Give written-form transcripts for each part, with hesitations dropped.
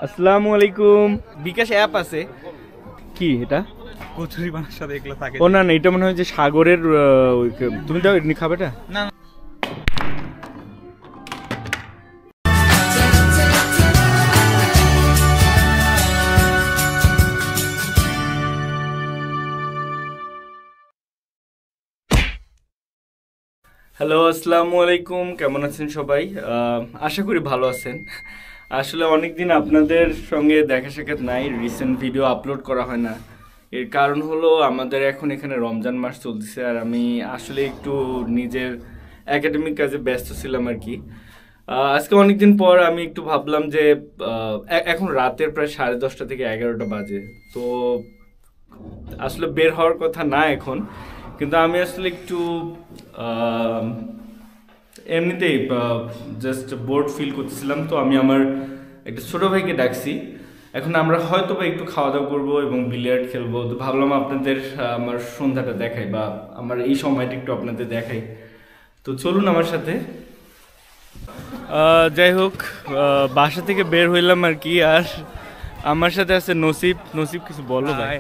আসসালামু আলাইকুম। বিকাশ অ্যাপ আছে কি এটা? কচুরি বানার সাথে এগুলো থাকে। ও না না, এটা মনে হয় যে সাগরের তুমি দাও এমনি খাবে এটা? না হ্যালো, আসসালামু আলাইকুম। কেমন আছেন সবাই? আশা করি ভালো আছেন। আসলে অনেকদিন আপনাদের সঙ্গে দেখা সাক্ষাৎ নাই, রিসেন্ট ভিডিও আপলোড করা হয় না। এর কারণ হলো আমাদের এখন এখানে রমজান মাস চলতেছে, আর আমি আসলে একটু নিজের একাডেমিক কাজে ব্যস্ত ছিলাম আর কি। আজকে অনেকদিন পর আমি একটু ভাবলাম যে এখন রাতের প্রায় 10:30 থেকে 11টা বাজে, তো আসলে বের হওয়ার কথা না এখন, কিন্তু আমি আসলে একটু এমনিতেই জাস্ট বোর্ড ফিল করতেছিলাম। তো আমি আমার একটা ছোট ভাইকে ডাকছি। এখন আমরা হয়তো বা একটু খাওয়া দাওয়া করবো এবং বিলিয়ার্ড খেলবো। তো ভাবলাম আপনাদের আমার সন্ধ্যাটা দেখাই, বা আমার এই সময়টা একটু আপনাদের দেখাই। তো চলুন আমার সাথে। যাই হোক, বাসা থেকে বের হইলাম আর কি। আর আমার সাথে আছে নসিব। নসিব, কিছু বলো ভাই?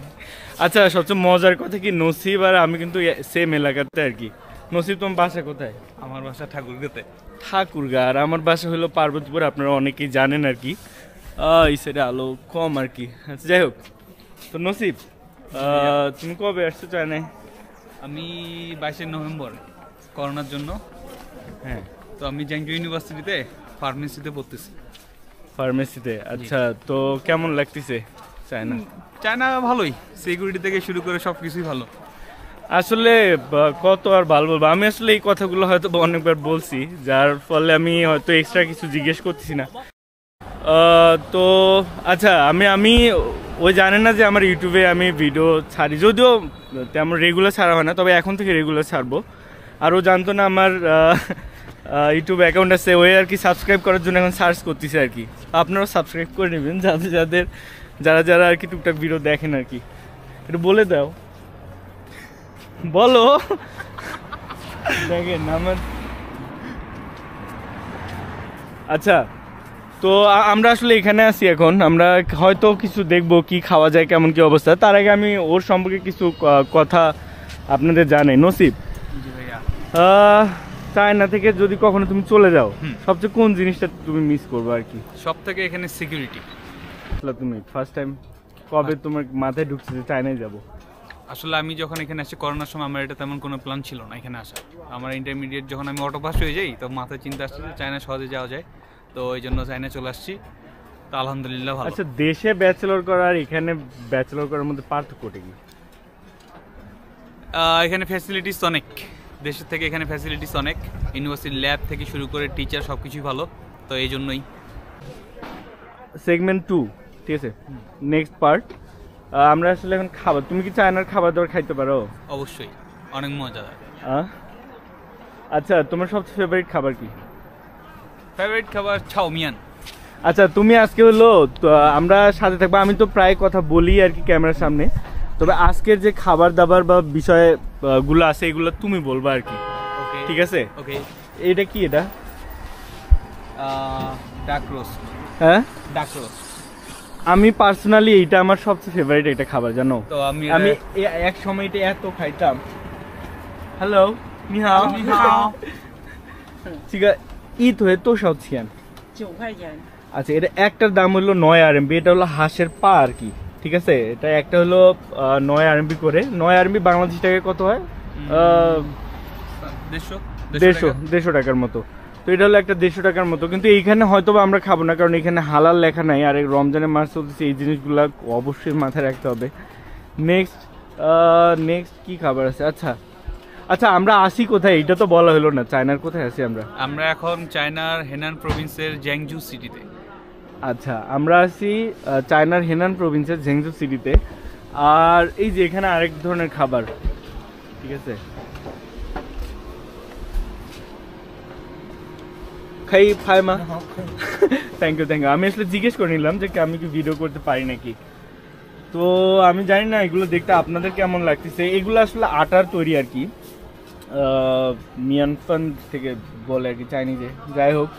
আচ্ছা, সবচেয়ে মজার কথা কি, নসিব আর আমি কিন্তু সেম এলাকাতে আর কি। নসিব, তোমার বাসা কোথায়? আমার বাসা ঠাকুরগাঁতে। ঠাকুরগাঁ। আর আমার বাসা হলো পার্বতীপুর, আপনারা অনেকেই জানেন আর কি। এই সাইডে আলো কম আর কি। আচ্ছা, যাই হোক, তো নসিব তুমি কবে আসছো চায়নায়? আমি 22শে নভেম্বর করোনার জন্য। হ্যাঁ, তো আমি জ্যাংজু ইউনিভার্সিটিতে ফার্মেসিতে পড়তেছি। ফার্মেসিতে? আচ্ছা, তো কেমন লাগতেছে চায়না? চায়না ভালোই, সিকিউরিটি থেকে শুরু করে সব কিছুই ভালো। আসলে কত আর ভালো বলবো, আমি আসলে এই কথাগুলো হয়তো অনেকবার বলছি, যার ফলে আমি হয়তো এক্সট্রা কিছু জিজ্ঞেস করতেছি না। তো আচ্ছা, আমি ওই জানেন না যে আমার ইউটিউবে আমি ভিডিও ছাড়ি, যদিও তেমন রেগুলার ছাড়া হয় না, তবে এখন থেকে রেগুলার ছাড়বো। আর ও জানতো না আমার ইউটিউব অ্যাকাউন্ট আছে, ওই আর কি সাবস্ক্রাইব করার জন্য এখন সার্চ করতেছে আর কি। আপনারাও সাবস্ক্রাইব করে নেবেন, যারা আর কি টুকটাক ভিডিও দেখেন আর কি। একটু বলে দাও, বলো। দেখেন আমার, আচ্ছা, তো আমরা আসলে এখানে আছি এখন। আমরা হয়তো কিছু দেখবো কি খাওয়া যায়, কেমন কি অবস্থা। তার আগে আমি ওর সম্পর্কে কিছু কথা আপনাদের জানাই। নসিব, জি ভাইয়া। চায়না থেকে যদি কখনো তুমি চলে যাও, সবচেয়ে কোন জিনিসটা তুমি মিস করবে আর কি? সব থেকে এখানে সিকিউরিটি। তুমি ফার্স্ট টাইম কবে তোমার মাথায় ঢুকছে যে চায়নায় যাবো? আসলে আমি যখন এখানে আসি করোনার সময়, আমার এটা তেমন কোনো প্ল্যান ছিল না এখানে আসা। আমার ইন্টারমিডিয়েট যখন আমি অটো পাস হয়ে যাই, তো মাথায় চিন্তা আসছে যে চায়না সহজে যাওয়া যায়, তো এই জন্য চায়না চলে আসছি। তো আলহামদুলিল্লাহ ভালো। আচ্ছা, দেশে ব্যাচেলর করা আর এখানে ব্যাচেলর করার মধ্যে পার্থক্যটা কি? এখানে ফ্যাসিলিটিস অনেক, দেশের থেকে এখানে ফ্যাসিলিটিস অনেক। ইউনিভার্সিটি ল্যাব থেকে শুরু করে টিচার সব কিছুই ভালো, তো এই জন্যই। সেগমেন্ট 2, ঠিক আছে, নেক্সট পার্ট। আমরা আসলে এখন খাবার, তুমি কি চায়নার খাবার দাবার খাইতে পারো? অবশ্যই, অনেক মজাদার। আচ্ছা, তোমার সবচেয়ে ফেভারিট খাবার কি? ফেভারিট খাবার চাউমিয়ান। আচ্ছা, তুমি আজকে হলো তো আমরা সাথে থাকবো। আমি তো প্রায় কথা বলি আর কি ক্যামেরার সামনে, তবে আজকের যে খাবার দাবার বা বিষয় গুলো আছে এগুলো তুমি বলবা আর কি, ঠিক আছে? ওকে। এটা কি? এটা ডাক রোস্ট। হ্যাঁ, ডাক রোস্ট। আমি পার্সোনালি এইটা আমার সবচেয়ে ফেভারিট একটা খাবার, জানো? তো আমি এক সময় এটা এত খাইতাম। হ্যালো, নি হাও। নি হাও। 这个一腿多少钱？9块钱। আচ্ছা, এটা একটার দাম হলো 9 RMB। এটা হলো হাঁসের পা আর কি, ঠিক আছে? এটা একটা হলো 9 RMB করে। 9 RMB বাংলাদেশ টাকায় কত হয়? 150 টাকার মতো। তো এটা হলো একটা 150 টাকার মতো। কিন্তু এইখানে হয়তো আমরা খাবো না, কারণ এখানে হালাল লেখা নাই। আর রমজানের মাস চলতেছে, এই জিনিসগুলো অবশ্যই মাথায় রাখতে হবে। নেক্সট কি খাবার আছে? আচ্ছা, আমরা আসি কোথায় এটা তো বলা হলো না। চায়নার কোথায় আছি আমরা? এখন চায়নার হেনান প্রভিন্সের জ্যাংজু সিটিতে। আচ্ছা, আমরা আছি চায়নার হেনান প্রভিন্সের জ্যাংজু সিটিতে। আর এই যে এখানে আরেক ধরনের খাবার, ঠিক আছে, খাই ফাইমা। Thank you. আমি আসলে জিজ্ঞেস করে নিলাম যে আমি কি ভিডিও করতে পারি নাকি। তো আমি জানি না এগুলো দেখতে আপনাদের কেমন লাগতেছে। এগুলো আসলে আটার তৈরি আর কি, মিয়ানফান থেকে বলে আর কি, চাইনিজে। যাই হোক,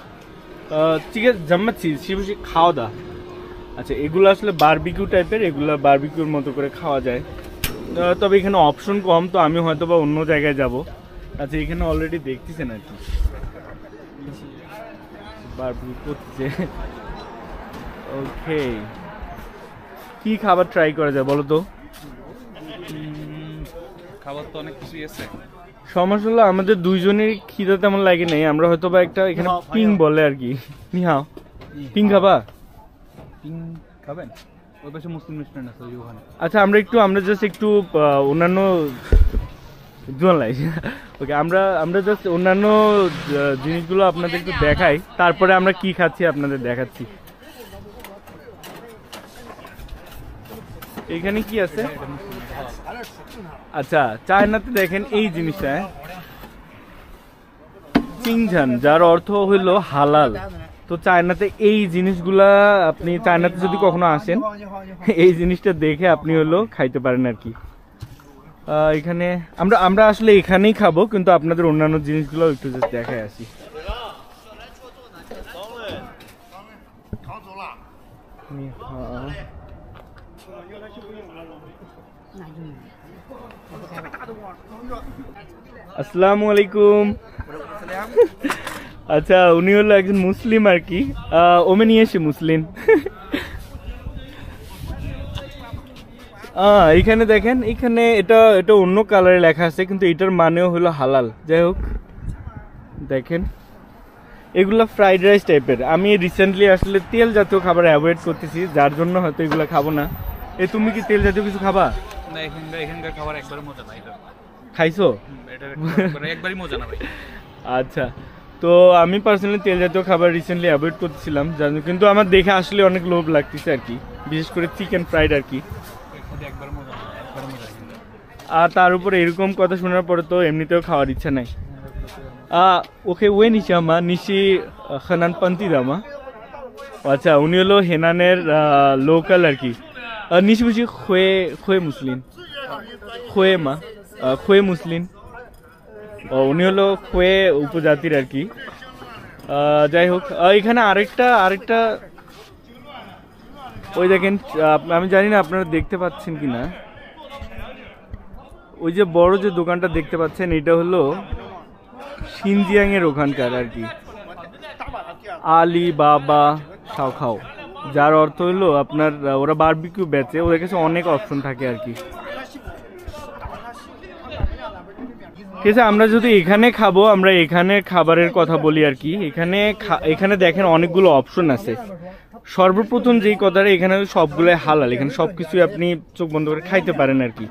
ঠিক আছে, জাম্মাচ্ছি শিবশি খাওয়া দাওয়া। আচ্ছা, এগুলো আসলে বারবিকিউ টাইপের, এগুলো বারবিকিউর মতো করে খাওয়া যায়। তবে এখানে অপশন কম, তো আমি হয়তো বা অন্য জায়গায় যাব। আচ্ছা, এখানে অলরেডি দেখতেছেন আর কি বারবিকিউ করছে। ওকে, কি খাবার ট্রাই করা যায় বলো তো? খাবার তো অনেক কিছুই আছে। সমস্যা হলো আমাদের দুইজনের খিদে তেমন লাগে নাই, আমরা হয়তো বা একটা এখানে পিং বলে আর কি। নিহাও, পিং খাবা? পিং খাবেন? ওই পাশে মুসলিম রেস্টুরেন্ট আছে ওখানে। আচ্ছা, আমরা জাস্ট একটু অন্যান্য ওকে, আমরা জাস্ট অন্যান্য জিনিসগুলো আপনাদের একটু দেখাই, তারপরে আমরা কি খাচ্ছি আপনাদের দেখাচ্ছি। এখানে কি আছে? আচ্ছা, চায়নাতে দেখেন এই জিনিসটা চিংঝান, যার অর্থ হইল হালাল। তো চায়নাতে এই জিনিসগুলা, আপনি চায়নাতে যদি কখনো আসেন এই জিনিসটা দেখে আপনি হলো খাইতে পারেন আর কি। এখানে আমরা আসলে এখানেই খাবো, কিন্তু আপনাদের অন্যান্য জিনিসগুলো একটু জাস্ট দেখায় আসি। আসসালামু আলাইকুম। আচ্ছা, উনি হলো একজন মুসলিম আর কি, ওমে নিয়ে এসে মুসলিম। এইখানে দেখেন, এখানে এটা অন্য কালারে লেখা আছে, কিন্তু এটার মানেও হলো হালাল। যাই হোক, দেখেন এগুলা ফ্রাইড রাইস টাইপের। আমি রিসেন্টলি আসলে তেল জাতীয় খাবার অ্যাভয়েড করতেছি, যার জন্য হয়তো এগুলো খাবো না। তুমি কি তেল জাতীয় কিছু খাবা? না, এখানকার খাবার একবারে মজা না। এটা খাইছো? এটা একবারই মজা না ভাই। আচ্ছা, তো আমি পার্সোনালি তেল জাতীয় খাবার রিসেন্টলি অ্যাভয়েড করতেছিলাম, কিন্তু আমার দেখে আসলে অনেক লোভ লাগতেছে আর কি, বিশেষ করে চিকেন ফ্রাইড আর কি। আর তার উপরে এরকম কথা শোনার পরে তো এমনিতেও খাওয়ার ইচ্ছা নাই। ওকে, ওয়ে নিশি আমা নিশি খানান পান্তি দামা। আচ্ছা, উনি হলো হেনানের লোকাল আর কি। নিশি বুঝি খোয়ে মুসলিম, খোয়ে মুসলিম। উনি হলো খোয়ে উপজাতির আর কি। যাই হোক, এখানে আরেকটা ওই দেখেন, আমি জানি না আপনারা দেখতে পাচ্ছেন কিনা, ওই যে বড় যে দোকানটা দেখতে পাচ্ছেন, এটা হলো শিনজিয়াং এর ওখানকার আর কি, আলি বাবা শাওখাও, যার অর্থ হলো আপনার ওরা বারবিকিউ বেচে, ওদের কাছে অনেক অপশন থাকে আর কি। ঠিক আছে, আমরা যদি এখানে খাবো, আমরা এখানে খাবারের কথা বলি আর কি। এখানে দেখেন অনেকগুলো অপশন আছে। সর্বপ্রথম যেই কথাটা, এখানে সবগুলো হালাল, এখানে সবকিছুই আপনি চোখ বন্ধ করে খাইতে পারেন আর কি।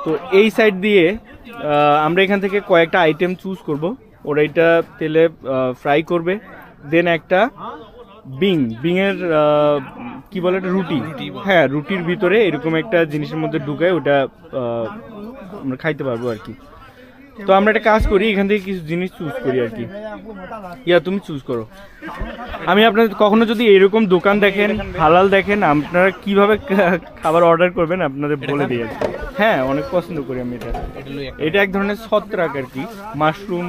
তো এই সাইড দিয়ে আমরা এখান থেকে কয়েকটা আইটেম চুজ করব। ওরা এটা তেলে ফ্রাই করবে, দেন একটা বিং এর কি বলে, এটা রুটি, হ্যাঁ, রুটির ভিতরে এরকম একটা জিনিসের মধ্যে ঢুকায় ওটা আমরা খাইতে পারবো আর কি। তো আমরা একটা কাজ করি, এখান থেকে কিছু জিনিস চুজ করি আর কি। তুমি চুজ করো। আমি আপনাদের কখনো যদি এরকম দোকান দেখেন, হালাল দেখেন, আপনারা কিভাবে খাবার অর্ডার করবেন আপনাদের বলে দিই আর কি। হ্যাঁ, অনেক পছন্দ করি আমি এটা। এটা এক ধরনের ছত্রাক আর কি, মাশরুম,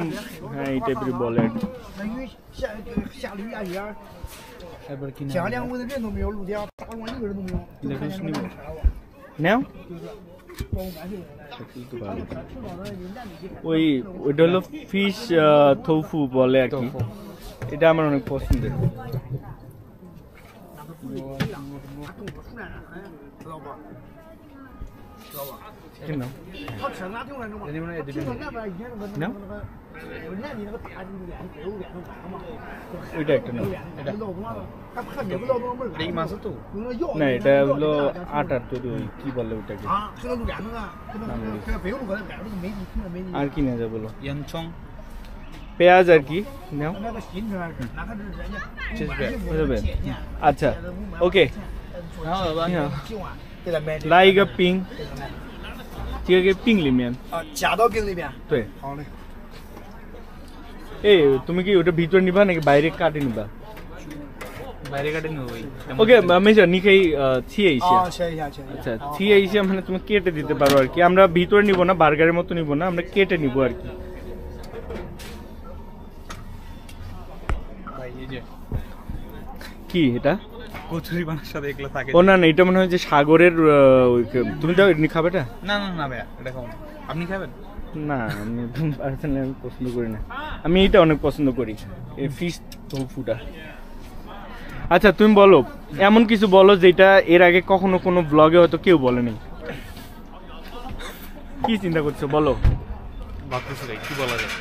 হ্যাঁ, এই টাইপের বলে আর কি। নাও, ওইটা হলো ফিশ থৌফু বলে আর কি, এটা আমার অনেক পছন্দের। ওইটা একটা না, এটা হলো আটার তৈরি, ওই কি বলে ওটাকে, আর কি না যায় বলো, পেঁয়াজ আর কি নাও। আচ্ছা, ওকে,来一个冰，这个冰里面加到冰里面。对。এই তুমি কি ওটা ভিতরে নিবা নাকি বাইরে কাটে নিবা? বাইরে কাটে নিব ভাই। ওকে, মেজর নিকেই ছিয়ে আইছে। আচ্ছা, ছিয়ে আইছে মানে তুমি কেটে দিতে পারো আর কি। আমরা ভিতরে নিব না, বার্গারের মতো নিব না, আমরা কেটে নিব আর কি। ভাই এই যে কি এটা? কচুরি বানার সাথে এগুলো থাকে। ও না না, এটা মনে হয় যে সাগরের তুমি তো খাবে এটা? না না না ভাইয়া, এটা খাবো না। আপনি খাবেন? না, আমি পার্সোনালি আমি পছন্দ করি না। আমি এটা অনেক পছন্দ করি, এই ফিশ ফুটা। আচ্ছা তুমি বলো, এমন কিছু বলো যেটা এর আগে কখনো কোনো ব্লগে হয়তো কেউ বলেনি। কি চিন্তা করছো বলো? ভাবতেছি ভাই কি বলা যায়।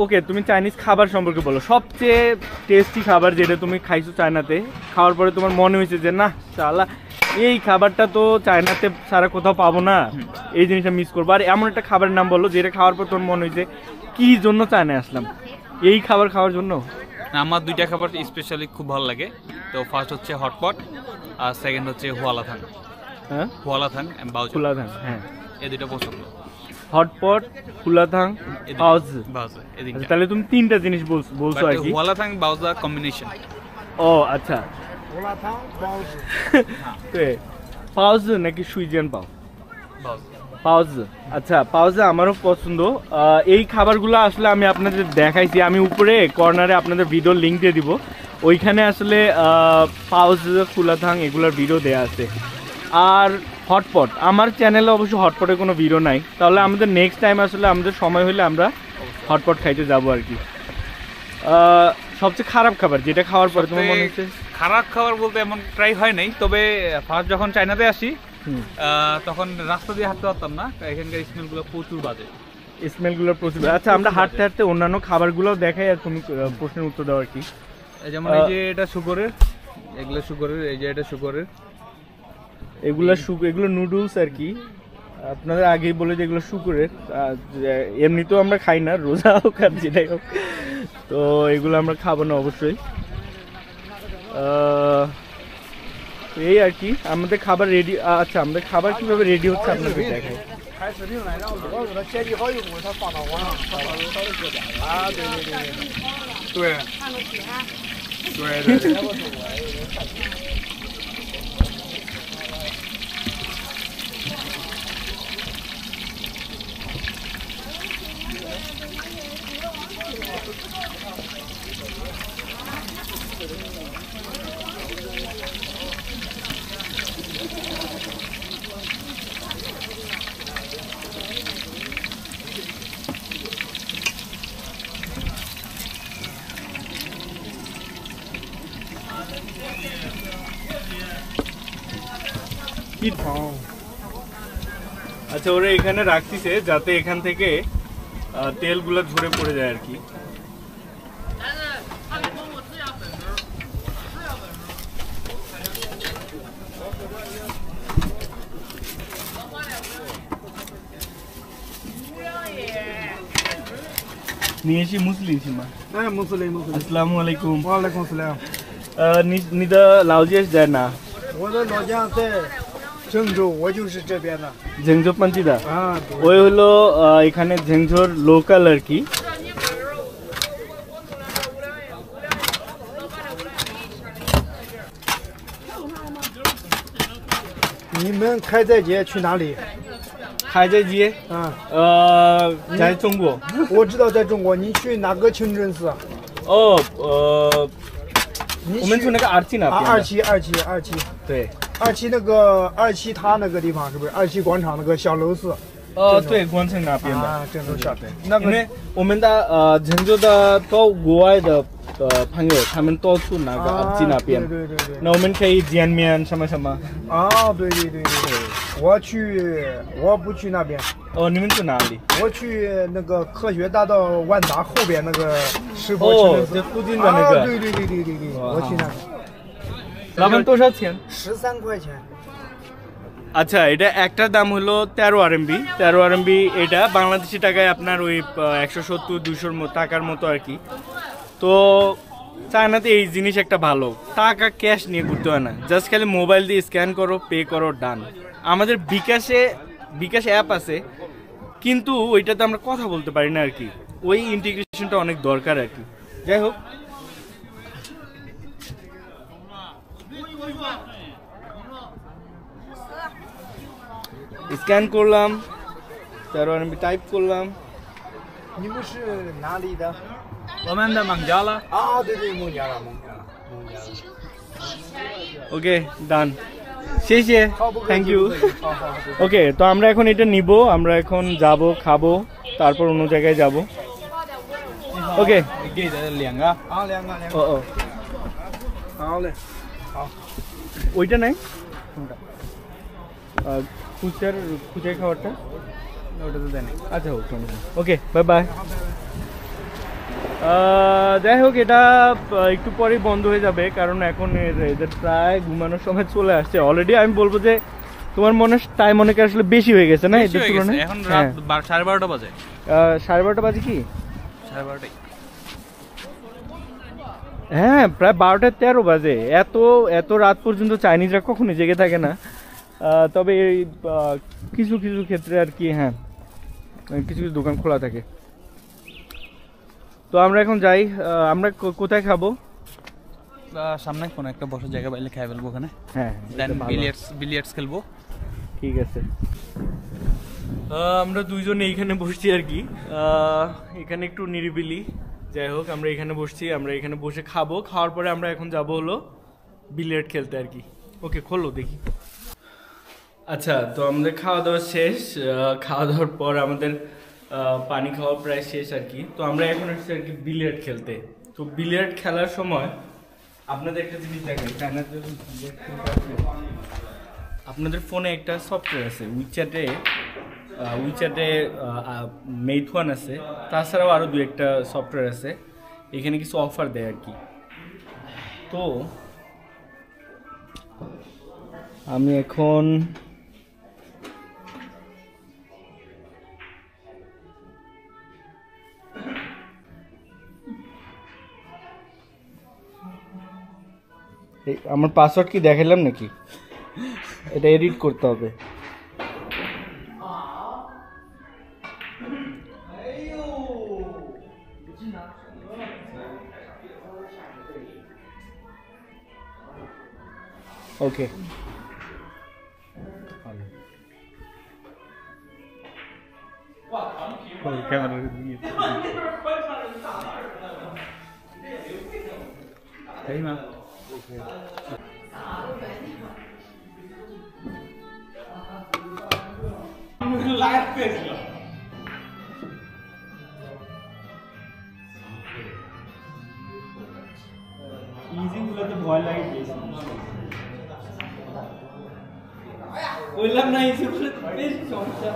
ওকে, তুমি চাইনিজ খাবার সম্পর্কে বলো, সবচেয়ে টেস্টি খাবার যেটা তুমি খাইছো চায়নাতে, খাওয়ার পরে তোমার মনে হয়েছে যে না শালা এই খাবারটা তো চায়নাতে সারা কোথাও পাবো না, এই জিনিসটা মিস করবো। আর এমন একটা খাবারের নাম বলো যেটা খাওয়ার পর তোমার মনে হয়েছে কি জন্য চায়নায় আসলাম, এই খাবার খাওয়ার জন্য। আমার দুইটা খাবার স্পেশালি খুব ভালো লাগে। তো ফার্স্ট হচ্ছে হটপট, আর সেকেন্ড হচ্ছে হুয়ালাথাং। হ্যাঁ, হুয়ালাথাং এন্ড বাওজু। ফুলাথাং, হ্যাঁ এই দুইটা পছন্দ। হটপট, ফুলাথাং, বাওজু। বাওজু এই আচ্ছা, তিনটা। তাহলে তুমি তিনটা জিনিস বলছো আর কি। হুয়ালাথাং বাওজু কম্বিনেশন। ও আচ্ছা, 胡辣汤、包子。 পাওজু নাকি সুইজিয়ান পাও? বাওজু। পাওজু, আচ্ছা পাওজু আমারও পছন্দ। এই খাবারগুলো আসলে আমি আপনাদের দেখাইছি, আমি উপরে কর্নারে আপনাদের ভিডিওর লিঙ্ক দিয়ে দিব, ওইখানে আসলে পাওজু, ফুলাথাং এগুলোর ভিডিও দেয়া আছে। আর হটপট, আমার চ্যানেলে অবশ্য হটপটের কোনো ভিডিও নাই, তাহলে আমাদের নেক্সট টাইম আসলে আমাদের সময় হলে আমরা হটপট খাইতে যাবো আর কি। সবচেয়ে খারাপ খাবার যেটা খাওয়ার পরে তোমার মনে হচ্ছে? খারাপ খাবার বলতে এমন ট্রাই হয় নাই, তবে ফার্স্ট যখন চায়নাতে আসি তখন রাস্তা দিয়ে হাঁটতে পারতাম না, এখানকার স্মেলগুলো প্রচুর বাজে। স্মেলগুলো প্রচুর। আচ্ছা আমরা হাঁটতে হাঁটতে অন্যান্য খাবারগুলো দেখাই আর তুমি প্রশ্নের উত্তর দাও আর কি। যেমন এই যে এটা শুকরের, এগুলো শুকরের, এই যে এটা শুকরের, এগুলো নুডলস আর কি। আপনাদের আগেই বলে যে এগুলো শুকরের, এমনিতেও আমরা খাই না, রোজা হোক আর যেটাই হোক, তো এগুলো আমরা খাবো না অবশ্যই। এই আর কি আমাদের খাবার রেডি। আচ্ছা আমাদের খাবার কিভাবে রেডি হচ্ছে আপনাদের দেখাই।开视频来，让我给他剪辑好以后，他放到网上，他把它稍微做点。啊，对对对对。对。对对对。আচ্ছা ওরা এখানে রাখতেছে যাতে এখান থেকে তেলগুলো ঝরে পড়ে যায় আর কি।你是穆斯林是吗？哎，穆斯林，穆斯林。 আসসালামু আলাইকুম। 哇，来公司了。你的老家是在哪？我的老家在郑州，我就是这边的。 ঝেংঝো পাঞ্চিদা। 啊， ওই হলো এখানে ঝেংঝোর লোকাল আর কি।你们开斋节去哪里？ 开斋节，啊，在中国。我知道在中国，你去哪个清真寺？哦，你我们去那个二期那边的。二期，二期，二期，对。二期那个二期他那个地方是不是？二期广场那个小楼寺。对，光城那边的。啊，郑州下对。那个因为我们的成都的到国外的朋友，他们都去那个二期那边。对对对对。那我们可以见面什么什么。啊，对对对对。我不去那边。哦，你们去哪里？我去那个科学大道万达后边那个石佛清真寺。这附近的那个。对对对对对对，我去那个。老板多少钱？13块钱。 আচ্ছা এটা একটার দাম হলো 13 RMB। 13 RMB এটা বাংলাদেশি টাকায় আপনার ওই 170-200 টাকার মতো আর কি। তো চায়নাতে এই জিনিস একটা ভালো, টাকা ক্যাশ নিয়ে ঘুরতে হয় না, জাস্ট খালি মোবাইল দিয়ে স্ক্যান করো, পে করো, ডান। আমাদের বিকাশ অ্যাপ আছে কিন্তু ওইটাতে আমরা কথা বলতে পারি না আর কি, ওই ইন্টিগ্রেশনটা অনেক দরকার আর কি। যাই হোক স্ক্যান করলাম, 13 RMB টাইপ করলাম।你们是哪里的？我们的孟加拉。啊，对对，孟加拉，孟加拉，孟加拉。ওকে ডান শেষে থ্যাংক ইউ ওকে তো আমরা এখন এটা নিব আমরা এখন যাব খাবো তারপর অন্য জায়গায় যাব ওকে 给的两个啊，两个。 ও ও 好嘞，好。 ওইটা নাই ফুচার ফুচার খাবারটা ওটা তো দেন। আচ্ছা ওকে বাই বাই যাই হোক এটা একটু পরেই বন্ধ হয়ে যাবে কারণ এখন এদের প্রায় ঘুমানোর সময় চলে আসছে অলরেডি আমি বলবো যে তোমার মনে টাইম অনেক আসলে বেশি হয়ে গেছে না এদের তুলনায় এখন রাত 12:30 বাজে 12:30 বাজে কি 12:30 হ্যাঁ প্রায় 12:13 বাজে এত এত রাত পর্যন্ত চাইনিজরা কখনো জেগে থাকে না তবে এই কিছু কিছু ক্ষেত্রে আর কি হ্যাঁ কিছু কিছু দোকান খোলা থাকে তো আমরা এখন যাই আমরা কোথায় খাবো সামনে কোন একটা বসার জায়গা পাইলে খাই ফেলবো ওখানে হ্যাঁ দেন বিলিয়ার্ডস খেলবো ঠিক আছে আমরা দুইজন এইখানে বসছি আর কি এখানে একটু নিরিবিলি যাই হোক আমরা এখানে বসছি আমরা এখানে বসে খাবো খাওয়ার পরে আমরা এখন যাব হলো বিলিয়ার্ড খেলতে আর কি ওকে খোলো দেখি আচ্ছা তো আমাদের খাওয়া দাওয়া শেষ খাওয়া দাওয়ার পর আমাদের পানি খাওয়া প্রায় শেষ আর কি তো আমরা এখন আসছি আর কি বিলিয়ার্ড খেলতে তো বিলিয়ার্ড খেলার সময় আপনাদের একটা জিনিস দেখেন আপনাদের ফোনে একটা সফটওয়্যার আছে উইচ্যাটে মেইথওয়ান আছে তাছাড়াও আরও দু একটা সফটওয়্যার আছে এখানে কিছু অফার দেয় আর কি তো আমি এখন আমার পাসওয়ার্ড কি দেখাইলাম নাকি এটা এডিট করতে হবে ওকে可以吗？ইজিগুলোতে ভয় লাগে বেশি বললাম না ইজিগুলোতে বেশ সমস্যা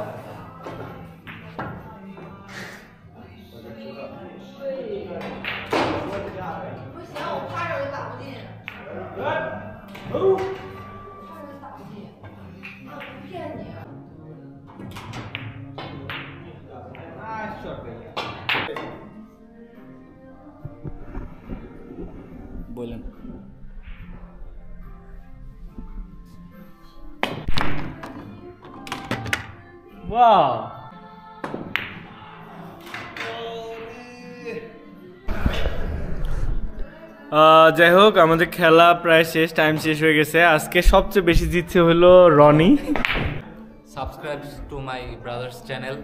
বলেন ওয়াও যাই হোক আমাদের খেলা প্রায় শেষ টাইম শেষ হয়ে গেছে আজকে সবচেয়ে বেশি জিতছে হলো Roni Subscribe to my brother's channel,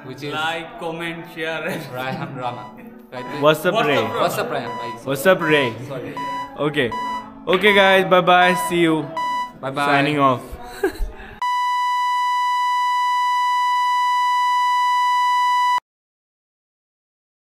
which is Like, comment, share. Raihan Rana. Right? What's up Ray What's up, Raihan? Bye. What's up Ray Sorry. Okay guys bye bye see you Bye bye. signing off